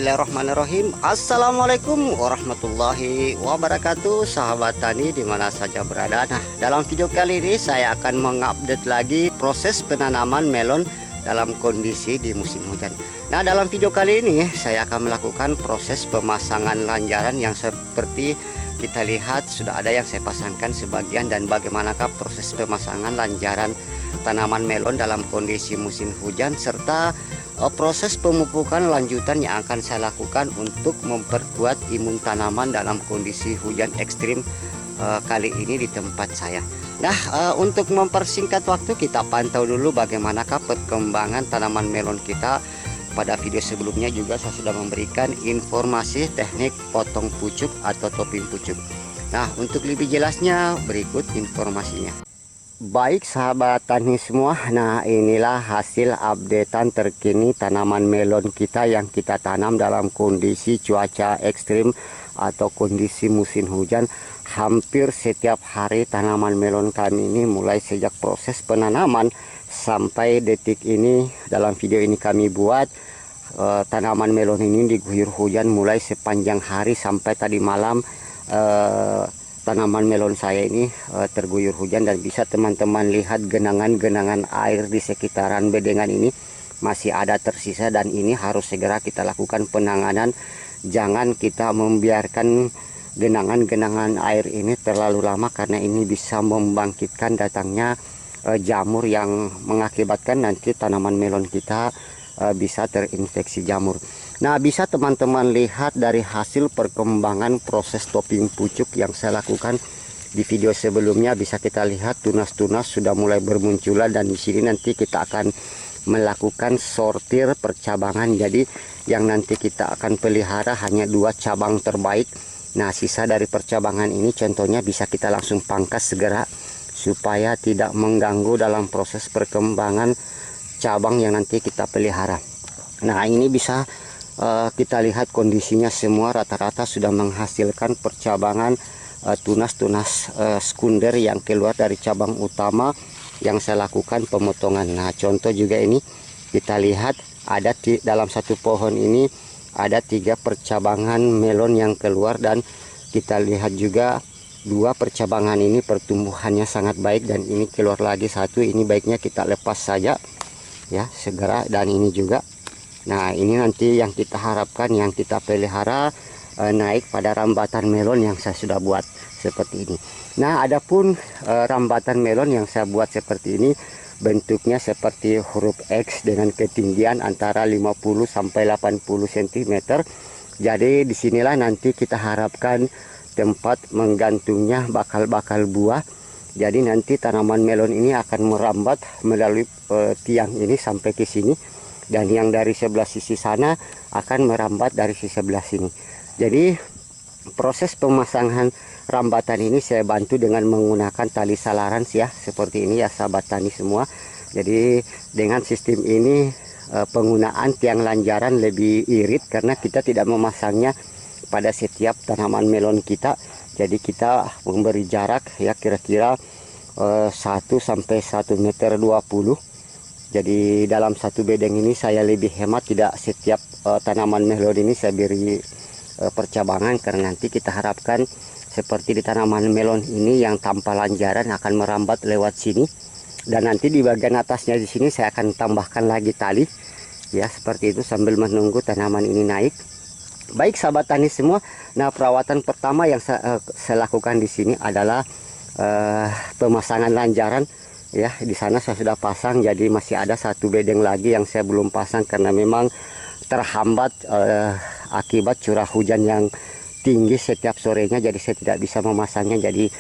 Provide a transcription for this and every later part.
Bismillahirrahmanirrahim. Assalamualaikum warahmatullahi wabarakatuh, sahabat tani dimana saja berada. Nah, dalam video kali ini saya akan mengupdate lagi proses penanaman melon dalam kondisi di musim hujan. Nah, dalam video kali ini saya akan melakukan proses pemasangan lanjaran yang seperti kita lihat sudah ada yang saya pasangkan sebagian, dan bagaimanakah proses pemasangan lanjaran tanaman melon dalam kondisi musim hujan, serta proses pemupukan lanjutan yang akan saya lakukan untuk memperkuat imun tanaman dalam kondisi hujan ekstrim kali ini di tempat saya. Nah, untuk mempersingkat waktu, kita pantau dulu bagaimanakah perkembangan tanaman melon kita. Pada video sebelumnya juga saya sudah memberikan informasi teknik potong pucuk atau topping pucuk. Nah, untuk lebih jelasnya berikut informasinya. Baik sahabat tani semua, nah inilah hasil updatean terkini tanaman melon kita yang kita tanam dalam kondisi cuaca ekstrim atau kondisi musim hujan. Hampir setiap hari tanaman melon kami ini mulai sejak proses penanaman sampai detik ini dalam video ini kami buat, tanaman melon ini diguyur hujan mulai sepanjang hari sampai tadi malam. Tanaman melon saya ini terguyur hujan, dan bisa teman-teman lihat genangan-genangan air di sekitaran bedengan ini masih ada tersisa, dan ini harus segera kita lakukan penanganan. Jangan kita membiarkan genangan-genangan air ini terlalu lama, karena ini bisa membangkitkan datangnya jamur yang mengakibatkan nanti tanaman melon kita bisa terinfeksi jamur. Nah, bisa teman-teman lihat dari hasil perkembangan proses topping pucuk yang saya lakukan di video sebelumnya. Bisa kita lihat tunas-tunas sudah mulai bermunculan, dan di sini nanti kita akan melakukan sortir percabangan. Jadi yang nanti kita akan pelihara hanya 2 cabang terbaik. Nah, sisa dari percabangan ini contohnya bisa kita langsung pangkas segera supaya tidak mengganggu dalam proses perkembangan cabang yang nanti kita pelihara. Nah, ini bisa kita lihat kondisinya semua rata-rata sudah menghasilkan percabangan tunas-tunas sekunder yang keluar dari cabang utama yang saya lakukan pemotongan. Nah, contoh juga ini kita lihat ada dalam satu pohon ini ada 3 percabangan melon yang keluar, dan kita lihat juga 2 percabangan ini pertumbuhannya sangat baik, dan ini keluar lagi 1. Ini baiknya kita lepas saja ya segera, dan ini juga. Nah, ini nanti yang kita harapkan, yang kita pelihara naik pada rambatan melon yang saya sudah buat seperti ini. Nah, adapun rambatan melon yang saya buat seperti ini bentuknya seperti huruf X dengan ketinggian antara 50 sampai 80 cm. Jadi disinilah nanti kita harapkan tempat menggantungnya bakal-bakal buah. Jadi nanti tanaman melon ini akan merambat melalui tiang ini sampai ke sini, dan yang dari sebelah sisi sana akan merambat dari sisi sebelah sini. Jadi proses pemasangan rambatan ini saya bantu dengan menggunakan tali salarans ya, seperti ini ya sahabat tani semua. Jadi dengan sistem ini penggunaan tiang lanjaran lebih irit, karena kita tidak memasangnya pada setiap tanaman melon kita. Jadi kita memberi jarak ya kira-kira 1 sampai 1,20 meter. Jadi dalam satu bedeng ini saya lebih hemat, tidak setiap tanaman melon ini saya beri percabangan, karena nanti kita harapkan seperti di tanaman melon ini yang tanpa lanjaran akan merambat lewat sini, dan nanti di bagian atasnya di sini saya akan tambahkan lagi tali ya seperti itu sambil menunggu tanaman ini naik. Baik sahabat tani semua, nah perawatan pertama yang saya lakukan di sini adalah pemasangan lanjaran. Ya, di sana saya sudah pasang, jadi masih ada 1 bedeng lagi yang saya belum pasang karena memang terhambat akibat curah hujan yang tinggi setiap sorenya. Jadi saya tidak bisa memasangnya, jadi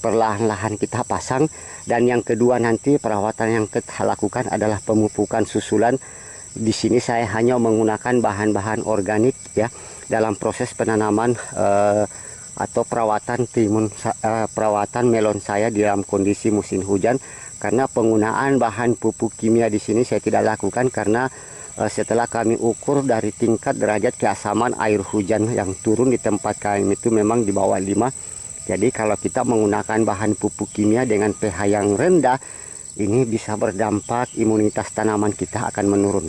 perlahan-lahan kita pasang. Dan yang kedua nanti perawatan yang kita lakukan adalah pemupukan susulan. Di sini saya hanya menggunakan bahan-bahan organik ya dalam proses penanaman atau perawatan perawatan melon saya di dalam kondisi musim hujan. Karena penggunaan bahan pupuk kimia di sini saya tidak lakukan, karena setelah kami ukur dari tingkat derajat keasaman air hujan yang turun di tempat kami itu memang di bawah 5. Jadi kalau kita menggunakan bahan pupuk kimia dengan pH yang rendah, ini bisa berdampak imunitas tanaman kita akan menurun.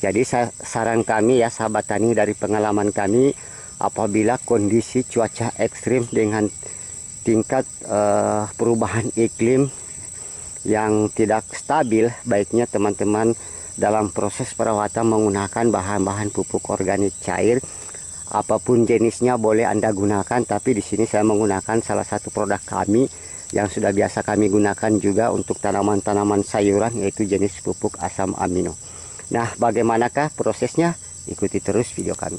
Jadi saran kami ya sahabat tani, dari pengalaman kami, apabila kondisi cuaca ekstrim dengan tingkat perubahan iklim yang tidak stabil, baiknya teman-teman dalam proses perawatan menggunakan bahan-bahan pupuk organik cair. Apapun jenisnya boleh Anda gunakan, tapi di sini saya menggunakan salah satu produk kami yang sudah biasa kami gunakan juga untuk tanaman-tanaman sayuran, yaitu jenis pupuk asam amino. Nah, bagaimanakah prosesnya? Ikuti terus video kami.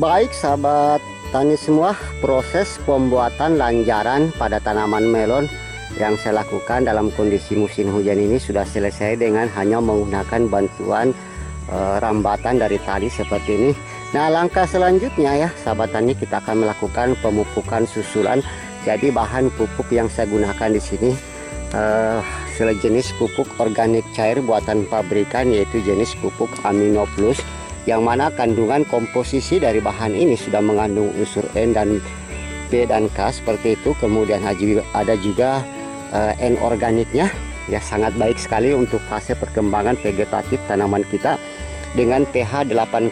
Baik sahabat tani semua, proses pembuatan lanjaran pada tanaman melon yang saya lakukan dalam kondisi musim hujan ini sudah selesai dengan hanya menggunakan bantuan rambatan dari tali seperti ini. Nah, langkah selanjutnya ya sahabat tani, kita akan melakukan pemupukan susulan. Jadi bahan pupuk yang saya gunakan di sini sejenis pupuk organik cair buatan pabrikan, yaitu jenis pupuk Amino Plus, yang mana kandungan komposisi dari bahan ini sudah mengandung unsur N dan P dan K seperti itu. Kemudian ada juga N organiknya, ya sangat baik sekali untuk fase perkembangan vegetatif tanaman kita dengan pH 8,1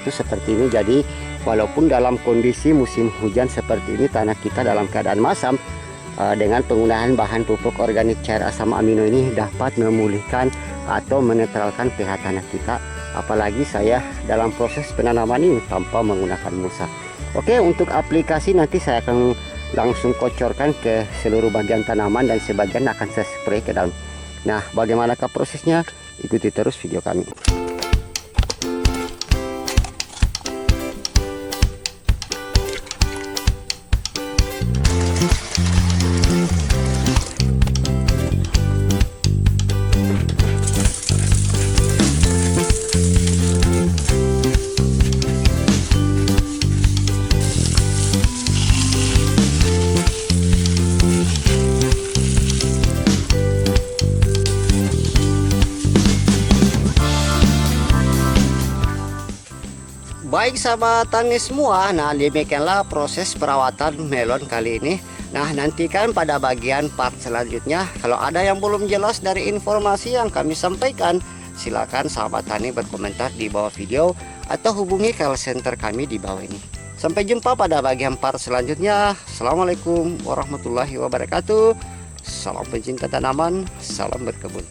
seperti ini. Jadi walaupun dalam kondisi musim hujan seperti ini tanah kita dalam keadaan masam, dengan penggunaan bahan pupuk organik cair asam amino ini dapat memulihkan atau menetralkan pH tanah kita. Apalagi saya dalam proses penanaman ini tanpa menggunakan mulsa. Oke, untuk aplikasi nanti saya akan langsung kocorkan ke seluruh bagian tanaman dan sebagian akan saya spray ke dalam. Nah, bagaimanakah prosesnya? Ikuti terus video kami. Baik sahabat tani semua, nah demikianlah proses perawatan melon kali ini. Nah, nantikan pada bagian part selanjutnya. Kalau ada yang belum jelas dari informasi yang kami sampaikan, silakan sahabat tani berkomentar di bawah video atau hubungi call center kami di bawah ini. Sampai jumpa pada bagian part selanjutnya. Assalamualaikum warahmatullahi wabarakatuh. Salam pencinta tanaman, salam berkebun.